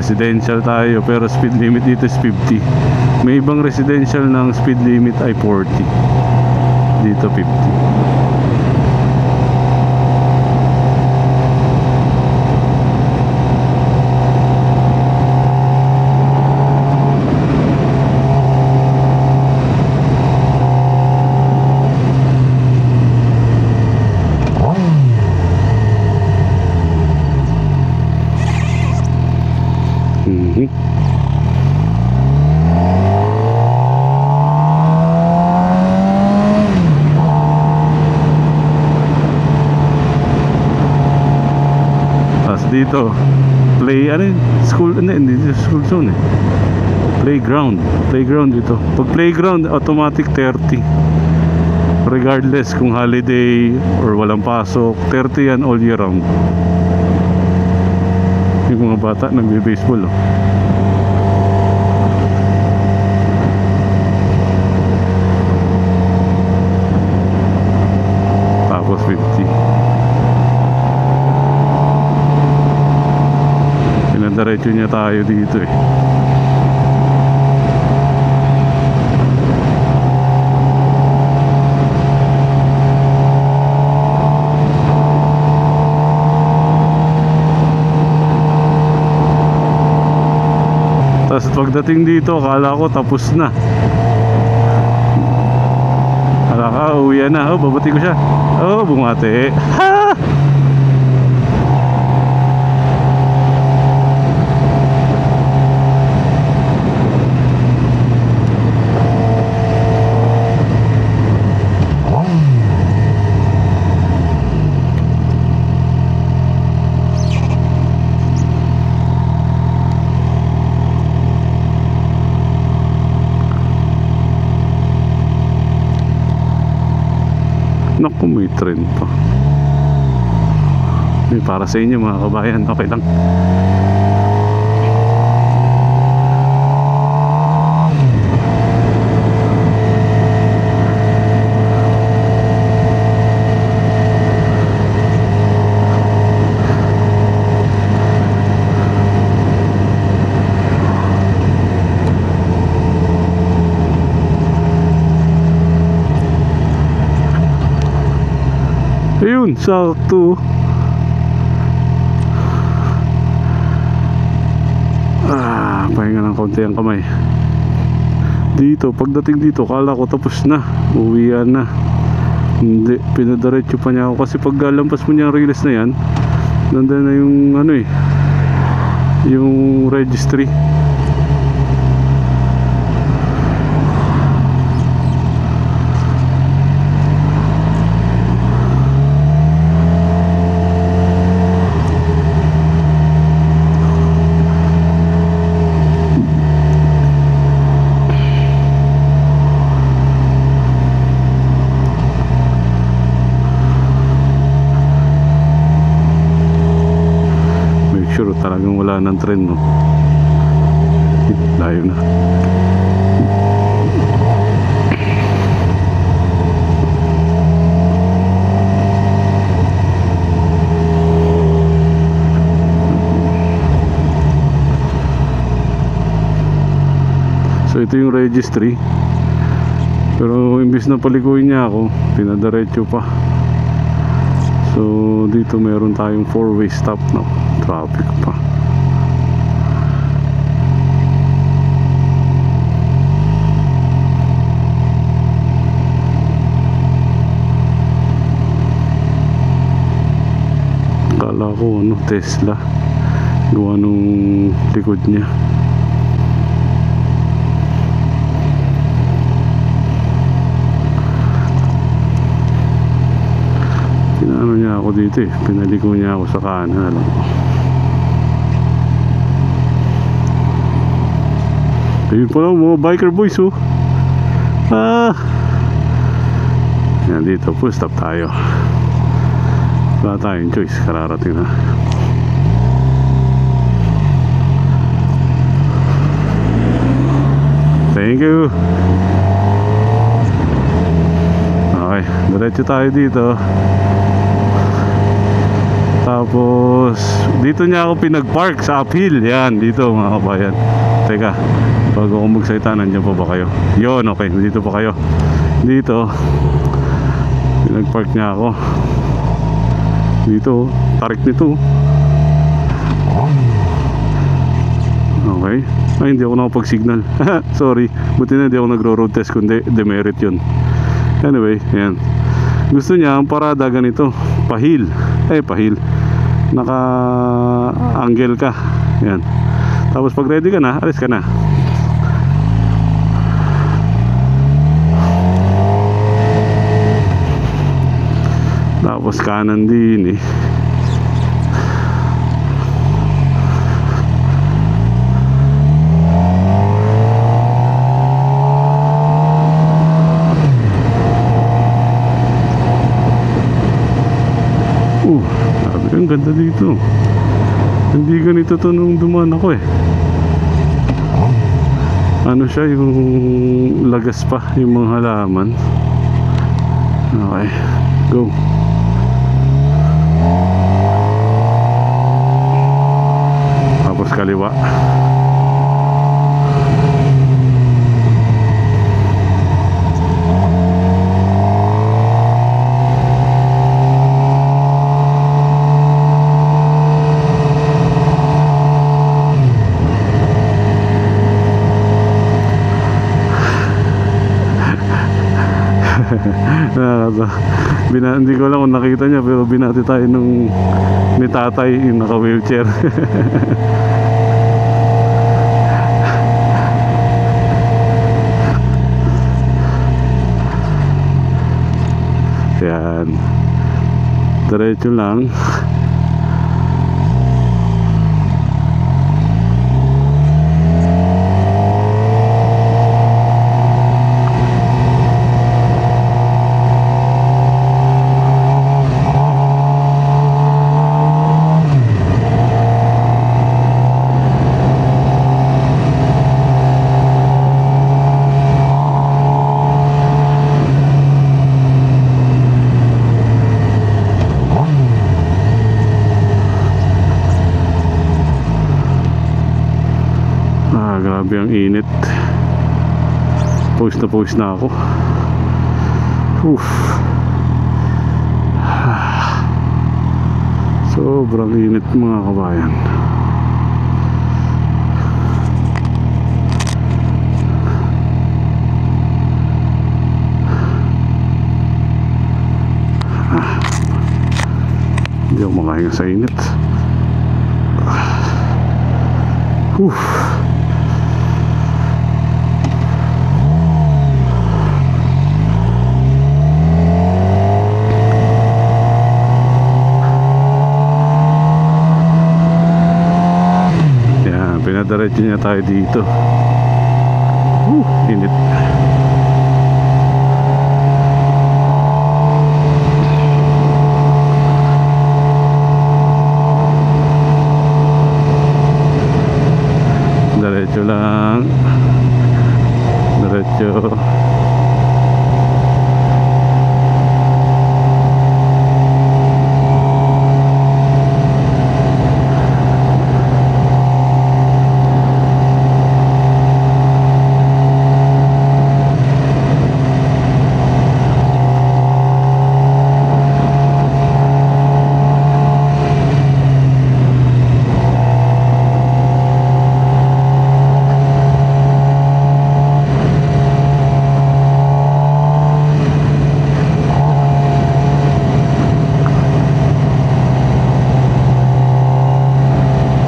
residential tayo, pero speed limit dito is 50. May ibang residential ng speed limit ay 40, dito 50. Dito play ano yun? School, hindi school zone eh, playground dito. Pag playground automatic 30, regardless kung holiday or walang pasok. 30 yan all year round. Yung mga bata nagbe-baseball oh. Tapos 50. Diretso niya tayo dito eh. Tapos pagdating dito akala ko tapos na. Akala ka uwi na. Oh, babati ko siya. Oh, bumati. Ha! Naku, may train pa. Para sa inyo mga kabayan, okay lang. Ayun, sakto. Pahinga ng konti ang kamay. Dito, pagdating dito, kala ko tapos na, uwian na. Hindi, pinadiretso pa niya ako. Kasi pag lampas mo niya ang release na yan, nandun na yung ano eh, yung registry. Talagang wala ng tren, no? Layo na. So ito yung registry. Pero imbis na palikuin niya ako, pinadiretso pa. So dito meron tayong 4-way stop, no? Traffic pa. Kala ko ano, Tesla gawa nung likod niya. Pinano niya ako dito eh, pinaliko niya ako sa kanan. Alam ko, ayun pa lang mga biker boys oh. Yan, dito full stop tayo. Wala tayong choice, kararating na. Thank you. Okay, diretso tayo dito. Tapos dito Dito niya ako pinag-park sa uphill. Yan, dito mga kabayan. Teka, bago ako magsalita, nandiyan pa ba kayo? Yun, okay, dito pa kayo. Dito pinag-park niya ako. Dito, tarik nito. Okay. Ay, hindi ako nakapag-signal. Sorry, buti na hindi ako nagro-road test, kundi demerit yun. Anyway, yan. Gusto niya ang parada ganito, pahil. Pahil. Naka-angle ka. Yan. Tapos pag ready ka na, alis ka na. Tapos kanan din eh. Ang ganda dito. Hindi ganito to nung dumaan ako eh. Ano siya, yung lagas pa, yung mga halaman. Okay, go. Tapos kaliwa. Hindi ko lang kung nakita niya, pero binati tayo nung ni tatay yung naka wheelchair. Yan, diretso lang. Grabe ang init. Pawis na ako. Sobrang init mga kabayan. Hindi ako makahinga sa init. Pinadiretso niya tayo dito. Init. Diretso lang. Diretso.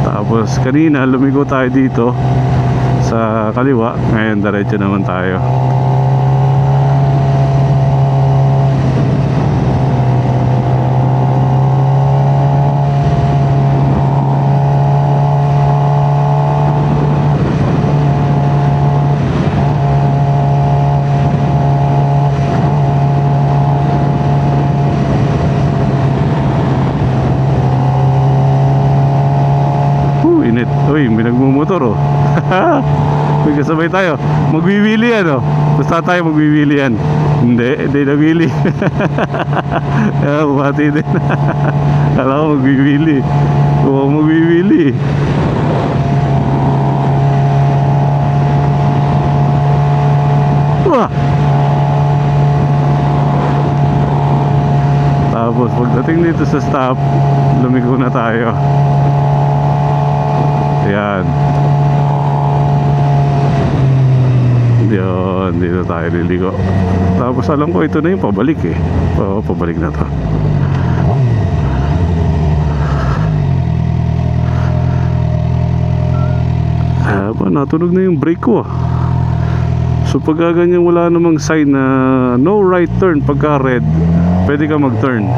Tapos kanina lumigo tayo dito sa kaliwa, ngayon diretso naman tayo. Uy, may nagmumotor oh. May kasabay tayo. Magwiwili yan oh. Basta tayo magwiwili yan. Hindi nagwili. Kaya bumati din. Kala ko magwiwili. Oo, magwiwili. Willie. Wah! Tapos pagdating dito sa stop, lumigo na tayo. Ayan. Yun, dito tayo liligo. Tapos alam ko ito na yung pabalik eh. Oo, pabalik na to. Natunog na yung brake ko. So pagka ganyan wala namang sign na no right turn, pagka red pwede ka mag turn.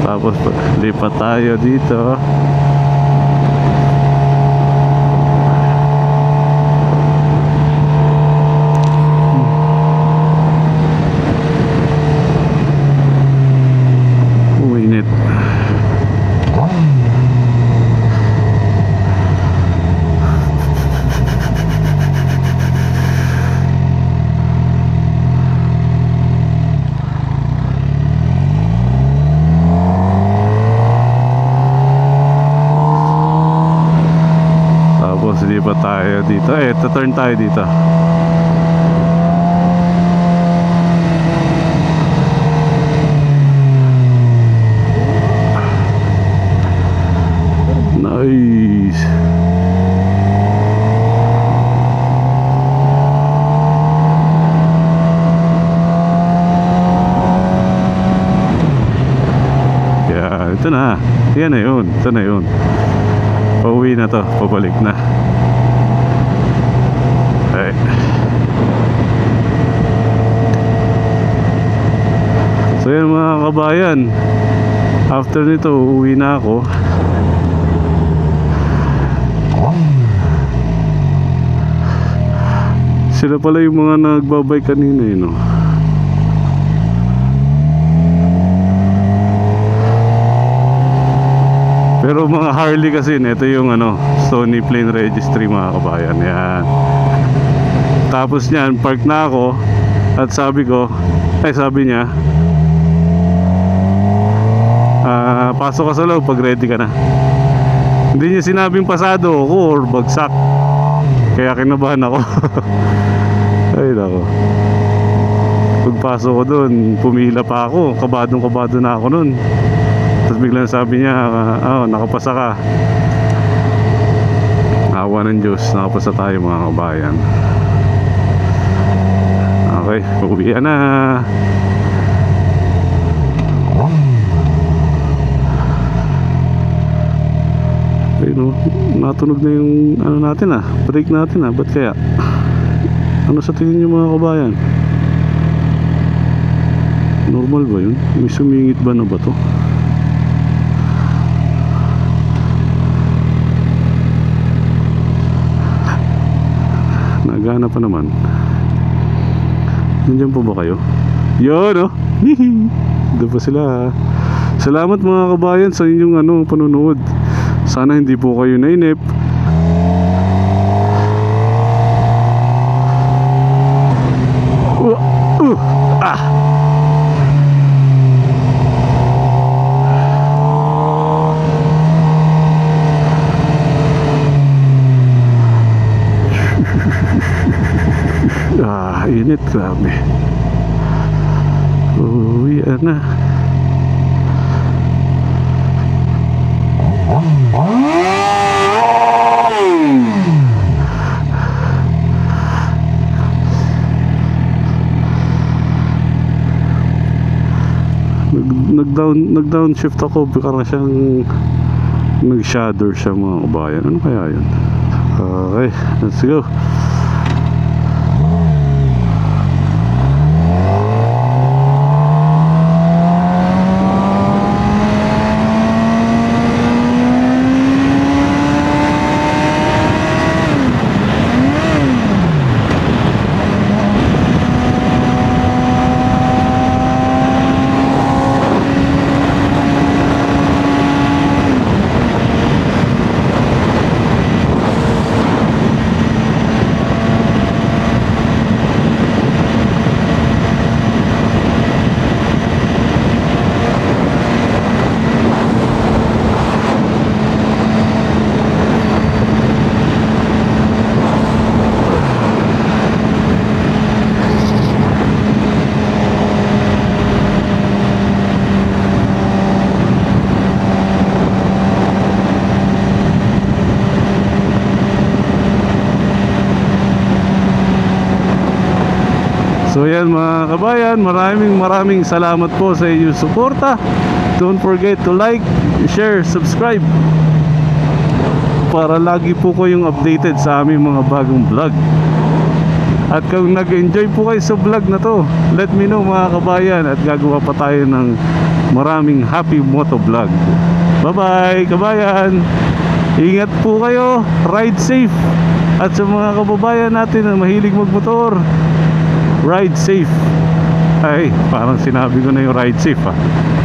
Tapos lipat tayo dito. Init. Tapos lipat tayo dito. Turn tayo dito. Nice. Yeah, ito na. Yan na yun. Ito na yun. Pauwi na to. Pabalik na. Okay. So yan mga kabayan, after nito uuwi na ako. Sila pala yung mga nagbabay kanina eh, no? Pero mga Harley kasi, ito yung Sony Plane Registry mga kabayan. Yan. Tapos niyan, park na ako. At sabi niya, pasok ka sa loob pag ready ka na. Hindi niya sinabing pasado ako or bagsak. Kaya kinabahan ako. Ay nako. Pagpasok ko doon, pumila pa ako. Kabado na ako noon. Tapos biglang sabi niya, nakapasa ka. Awa ng Diyos, nakapasa tayo mga kabayan. Okay, uwian na. Ayun, natunog na yung natin brake natin ba't kaya? Ano sa tingin niyo mga kabayan? Normal ba yun? May sumingit ba na ba to? Nagana pa naman. Nandiyan po ba kayo? Yun doon pa sila. Salamat mga kabayan sa inyong panonood. Sana hindi po kayo nainip. Init, grabe. Uwi na. Nag-down shift ako, parang siyang nag-shadow siya mga kabayan. Ano kaya yun? Okay, let's go. So yan mga kabayan, maraming salamat po sa inyong suporta. Don't forget to like, share, subscribe para lagi po kayong updated sa aming mga bagong vlog. At kung nag-enjoy po kayo sa vlog na to, let me know mga kabayan, at gagawa pa tayo ng maraming happy moto vlog. Bye bye kabayan, ingat po kayo, ride safe. At sa mga kababayan natin na mahilig magmotor, ride safe. Ay, parang sinabi ko na yung ride safe ha.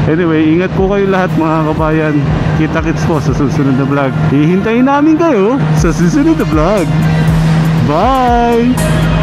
Anyway, ingat po kayo lahat mga kabayan. Kita-kits po sa susunod na vlog. Hihintayin namin kayo sa susunod na vlog. Bye!